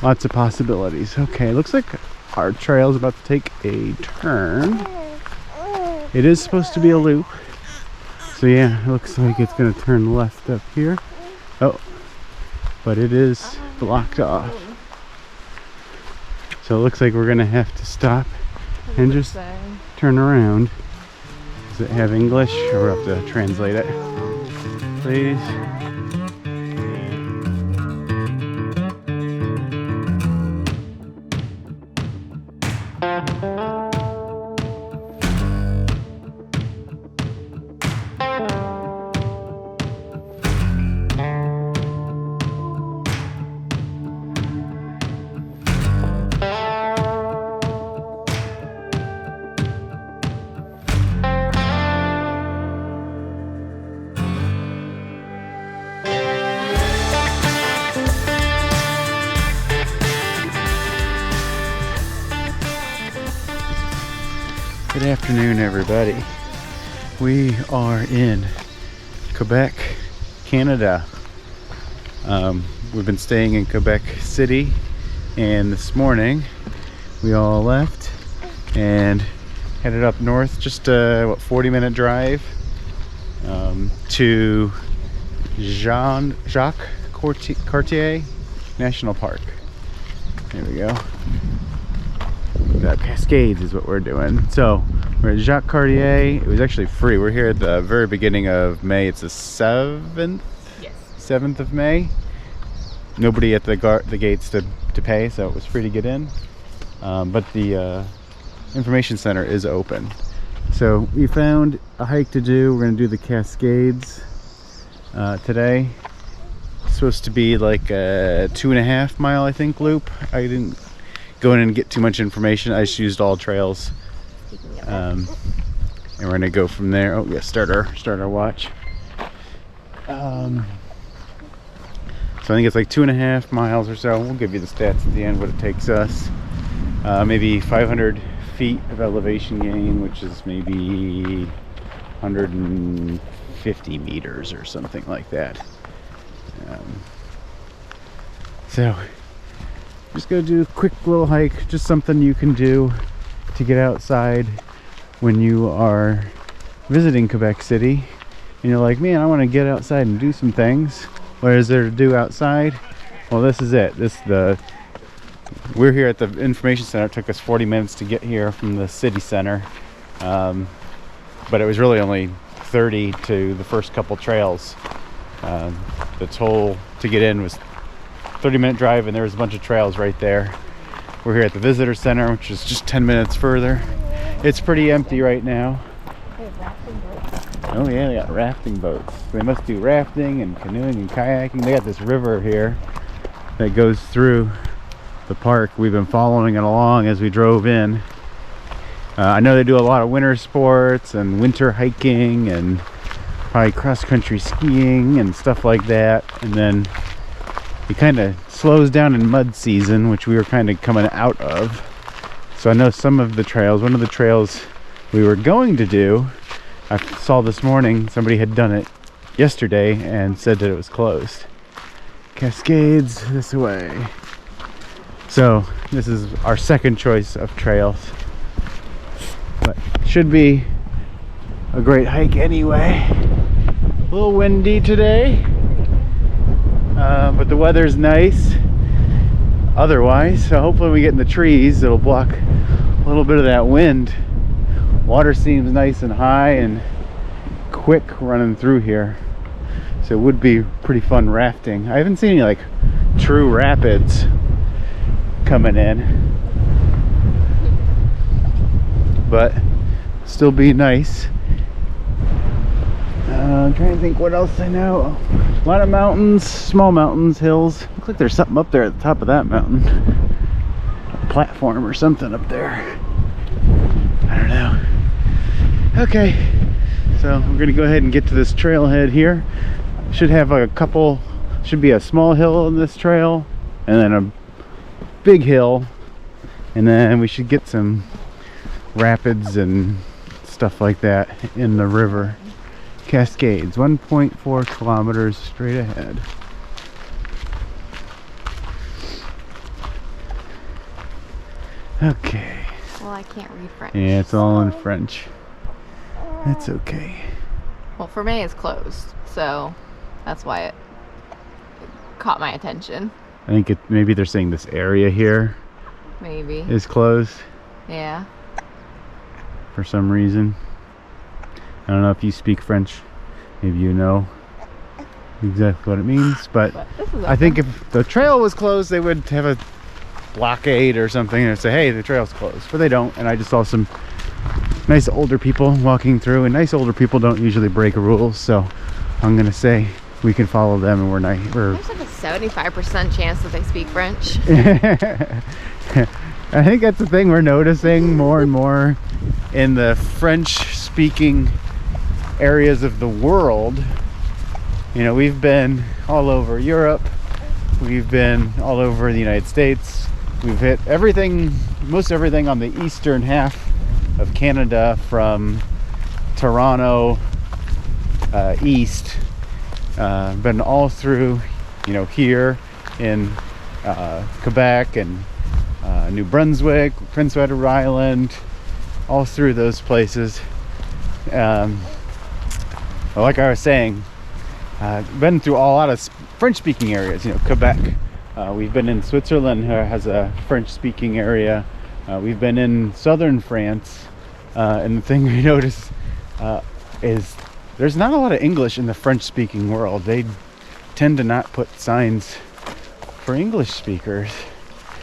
Lots of possibilities. Okay, looks like our trail's about to take a turn. It is supposed to be a loop. So yeah, it looks like it's gonna turn left up here. Oh, but it is blocked off. So it looks like we're gonna have to stop and just turn around. Does it have English, or we'll have to translate it? Please. Good afternoon, everybody. We are in Quebec, Canada. We've been staying in Quebec City, and this morning we all left and headed up north, just a 40-minute drive to Jaques Cartier National Park. There we go. The Cascades is what we're doing. So we're at Jaques Cartier. It was actually free. We're here at the very beginning of May. It's the 7th? Yes. 7th of May. Nobody at the gates to pay, so it was free to get in. But the information center is open. So we found a hike to do. We're going to do the Cascades today. It's supposed to be like a 2.5 mile, I think, loop. I didn't go in and get too much information. I just used all trails, and we're gonna go from there. Oh yeah, start our watch. So I think it's like 2.5 miles or so. We'll give you the stats at the end, what it takes us. Maybe 500 feet of elevation gain, which is maybe 150 meters or something like that. So just gonna do a quick little hike, just something you can do to get outside when you are visiting Quebec City and you're like, man, I want to get outside and do some things. What is there to do outside? Well, this is it. We're here at the information center. It took us 40 minutes to get here from the city center, but it was really only 30 to the first couple trails. The toll to get in was 30-minute drive, and there was a bunch of trails right there. We're here at the visitor center, which is just 10 minutes further. It's pretty empty right now. Oh yeah, they got rafting boats. They must do rafting and canoeing and kayaking. They got this river here that goes through the park. We've been following it along as we drove in. I know they do a lot of winter sports and winter hiking and probably cross-country skiing and stuff like that. And then it kind of slows down in mud season, which we were kind of coming out of. So I know some of the trails, one of the trails we were going to do, I saw this morning somebody had done it yesterday and said that it was closed. Cascades this way. So this is our second choice of trails, but should be a great hike anyway. A little windy today, but the weather's nice otherwise, so hopefully we get in the trees. It'll block a little bit of that wind. Water seems nice and high and quick running through here, so it would be pretty fun rafting. I haven't seen any like true rapids coming in, but still be nice. I'm trying to think what else I know. A lot of mountains, small mountains, hills. Looks like there's something up there at the top of that mountain. A platform or something up there. I don't know. Okay, so we're gonna go ahead and get to this trailhead here. Should have should be a small hill on this trail, and then a big hill, and then we should get some rapids and stuff like that in the river. Cascades, 1.4 kilometers straight ahead. Okay. Well, I can't read French. Yeah, it's all in French. That's okay. Well, for me, it's closed, so that's why it caught my attention. I think maybe they're saying this area here Maybe. is closed. Yeah. For some reason. I don't know if you speak French. Maybe you know exactly what it means, but this is I think if the trail was closed, they would have a blockade or something and say, hey, the trail's closed. But they don't, and I just saw some nice older people walking through, and nice older people don't usually break rules, so I'm gonna say we can follow them, and we're there's like a 75% chance that they speak French. I think that's the thing we're noticing more and more in the French-speaking areas of the world. You know, we've been all over Europe, we've been all over the United States, we've hit everything, most everything on the eastern half of Canada from Toronto east, been all through, you know, here in Quebec and New Brunswick, Prince Edward Island, all through those places. Well, like I was saying, been through a lot of French-speaking areas. You know, Quebec. We've been in Switzerland, has a French-speaking area. We've been in southern France, and the thing we notice is there's not a lot of English in the French-speaking world. They tend to not put signs for English speakers.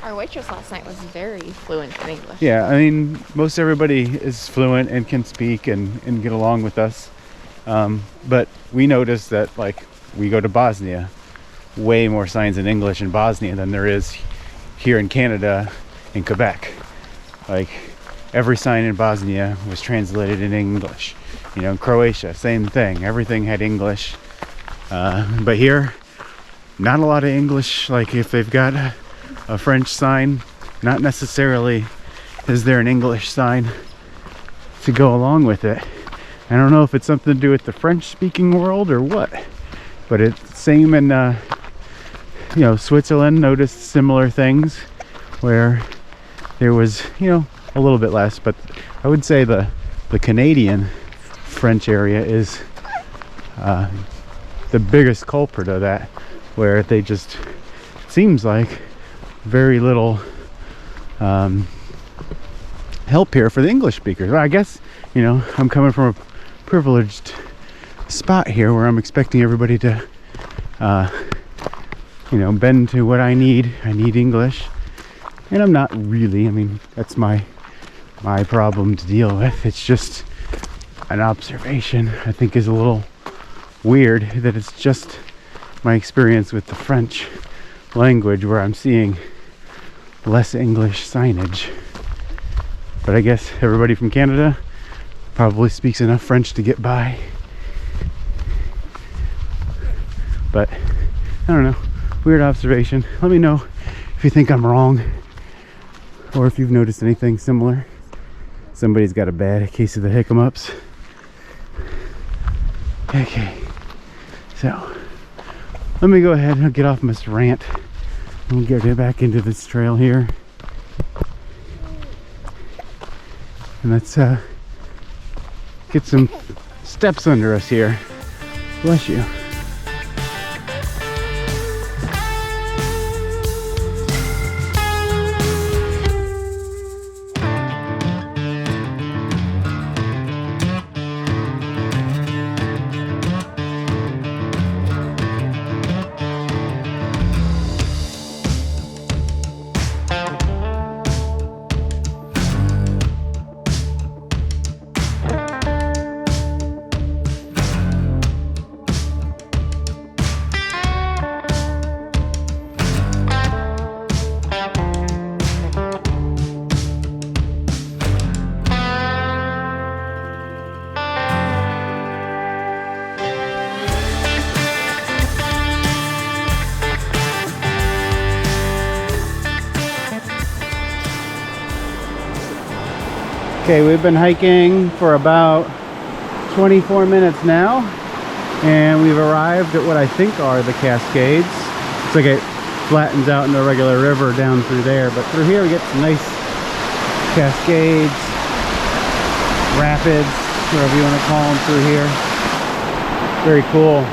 Our waitress last night was very fluent in English. Yeah, I mean, most everybody is fluent and can speak and get along with us. But we noticed that, like, we go to Bosnia, way more signs in English in Bosnia than there is here in Canada, in Quebec. Like, every sign in Bosnia was translated in English. You know, in Croatia, same thing. Everything had English. But here, not a lot of English. Like, if they've got a French sign, not necessarily is there an English sign to go along with it. I don't know if it's something to do with the French-speaking world or what, but it's the same in you know, Switzerland. Noticed similar things where there was, you know, a little bit less, but I would say the Canadian French area is the biggest culprit of that, where they just seems like very little help here for the English speakers. Well, I guess, you know, I'm coming from a privileged spot here where I'm expecting everybody to you know, bend to what I need. I need English, and I'm not really. I mean, that's my problem to deal with. It's just an observation I think is a little weird, that it's just my experience with the French language where I'm seeing less English signage. But I guess everybody from Canada probably speaks enough French to get by. But I don't know, weird observation. Let me know if you think I'm wrong, or if you've noticed anything similar. Somebody's got a bad case of the hiccups. Okay, so let me go ahead and get off this rant and get back into this trail here. And let's get some steps under us here. Bless you. Okay, we've been hiking for about 24 minutes now, and we've arrived at what I think are the Cascades. It's like it flattens out into a regular river down through there, but through here we get some nice cascades, rapids, whatever you want to call them, through here. Very cool.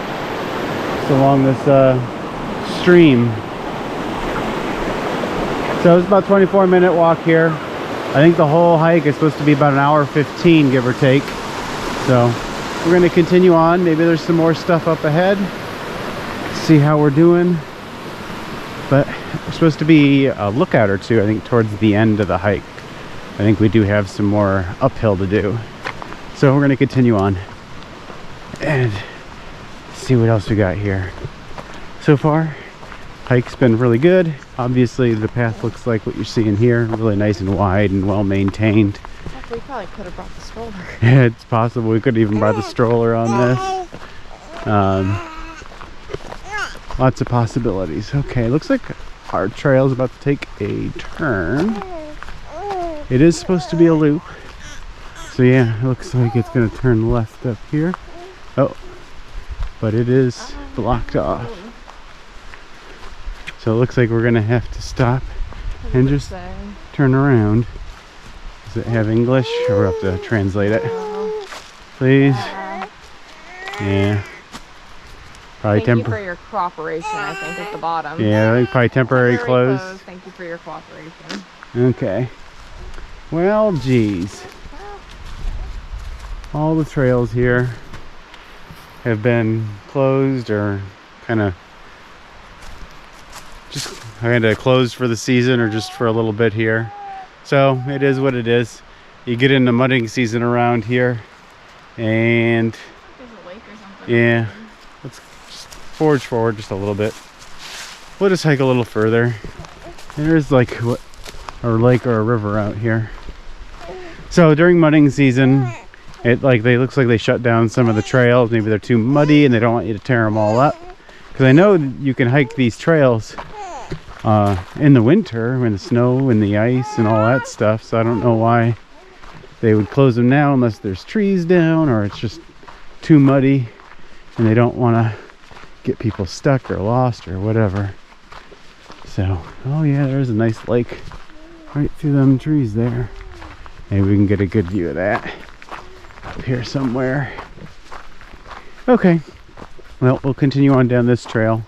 It's along this stream. So it's about a 24-minute walk here. I think the whole hike is supposed to be about an hour 15, give or take. So we're going to continue on. Maybe there's some more stuff up ahead. See how we're doing. But we're supposed to be a lookout or two, I think, towards the end of the hike. I think we do have some more uphill to do. So we're going to continue on and see what else we got here. So far, hike's been really good. Obviously, the path looks like what you're seeing here. Really nice and wide and well maintained. We probably could have brought the stroller. Yeah, it's possible we could have even brought the stroller on this. Lots of possibilities. Okay, looks like our trail's about to take a turn. It is supposed to be a loop. So yeah, it looks like it's going to turn left up here. Oh, but it is blocked off. So it looks like we're going to have to stop and just turn around. Does it have English, or we'll have to translate it? Please. Yeah. Probably Thank you for your cooperation, I think, at the bottom. Yeah, I think probably temporary close. Thank you for your cooperation. Okay. Well, geez. All the trails here have been closed or kind of just kind of closed for the season or just for a little bit here. So it is what it is. You get into mudding season around here, and there's a lake or something. Yeah, let's just forge forward just a little bit. We'll just hike a little further. There's like what, a lake or a river out here. So during mudding season, it looks like they shut down some of the trails. Maybe they're too muddy and they don't want you to tear them all up. Because I know you can hike these trails in the winter when the snow and the ice and all that stuff. So I don't know why they would close them now unless there's trees down or it's just too muddy and they don't want to get people stuck or lost or whatever. So, oh yeah, there's a nice lake right through them trees there. Maybe we can get a good view of that up here somewhere. Okay, well, we'll continue on down this trail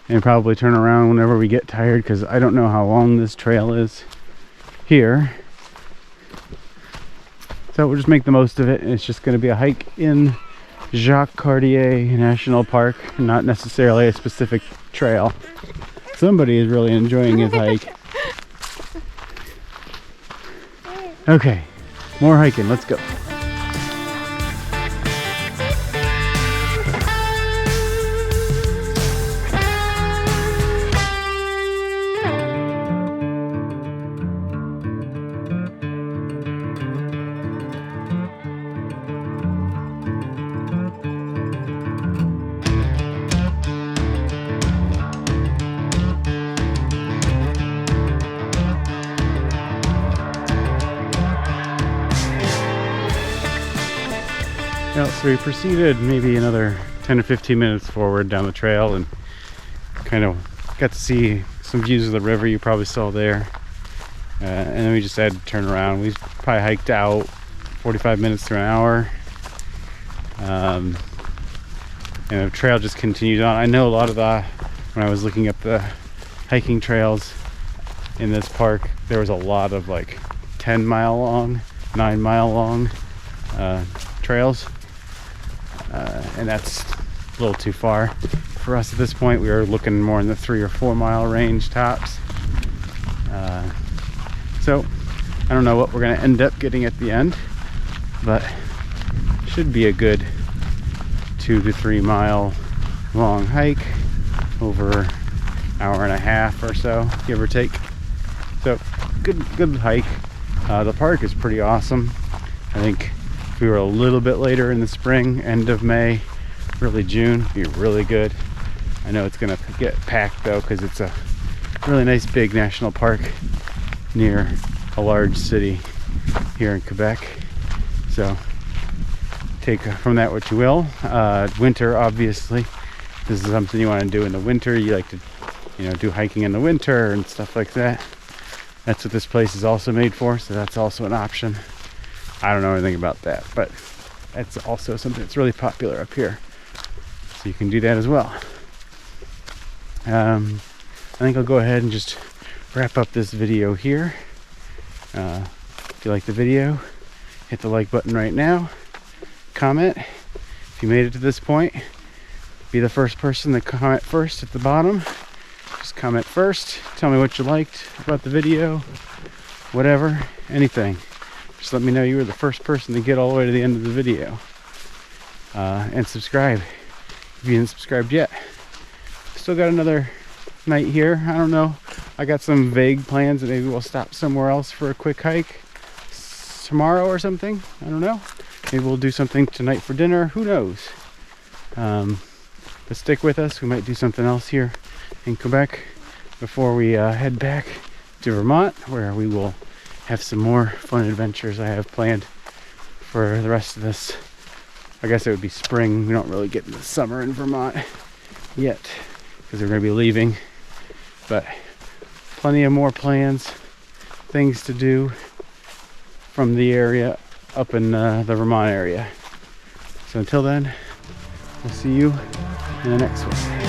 and probably turn around whenever we get tired, because I don't know how long this trail is here. So we'll just make the most of it, and it's just going to be a hike in Jaques Cartier National Park, not necessarily a specific trail. Somebody is really enjoying his hike. Okay, more hiking, let's go. So we proceeded maybe another 10 or 15 minutes forward down the trail and kind of got to see some views of the river you probably saw there. And then we just had to turn around. We probably hiked out 45 minutes to an hour. And the trail just continued on. I know a lot of when I was looking at the hiking trails in this park, there was a lot of like 10-mile long, 9-mile long trails. And that's a little too far for us at this point. We were looking more in the 3 or 4 mile range tops. So I don't know what we're going to end up getting at the end, but should be a good 2 to 3 mile long hike over an hour and a half or so, give or take. So good hike. The park is pretty awesome. I think if we were a little bit later in the spring, end of May, early June, it'd be really good. I know it's gonna get packed though, because it's a really nice big national park near a large city here in Quebec. So take from that what you will. Winter, obviously, this is something you want to do in the winter. You like to, do hiking in the winter and stuff like that. That's what this place is also made for, so that's also an option. I don't know anything about that, but that's also something that's really popular up here. So you can do that as well. I think I'll go ahead and just wrap up this video here. If you like the video, hit the like button right now. Comment. If you made it to this point, be the first person to comment first at the bottom. Just comment first. Tell me what you liked about the video. Whatever. Anything. Just let me know you were the first person to get all the way to the end of the video. And subscribe if you didn't subscribe yet. Still got another night here. I don't know. I got some vague plans that maybe we'll stop somewhere else for a quick hike tomorrow or something. I don't know. Maybe we'll do something tonight for dinner. Who knows? But stick with us. We might do something else here in Quebec before we head back to Vermont, where we will have some more fun adventures I have planned for the rest of this. I guess it would be spring. We don't really get into summer in Vermont yet because we're going to be leaving. But plenty of more plans, things to do from the area up in the Vermont area. So until then, we'll see you in the next one.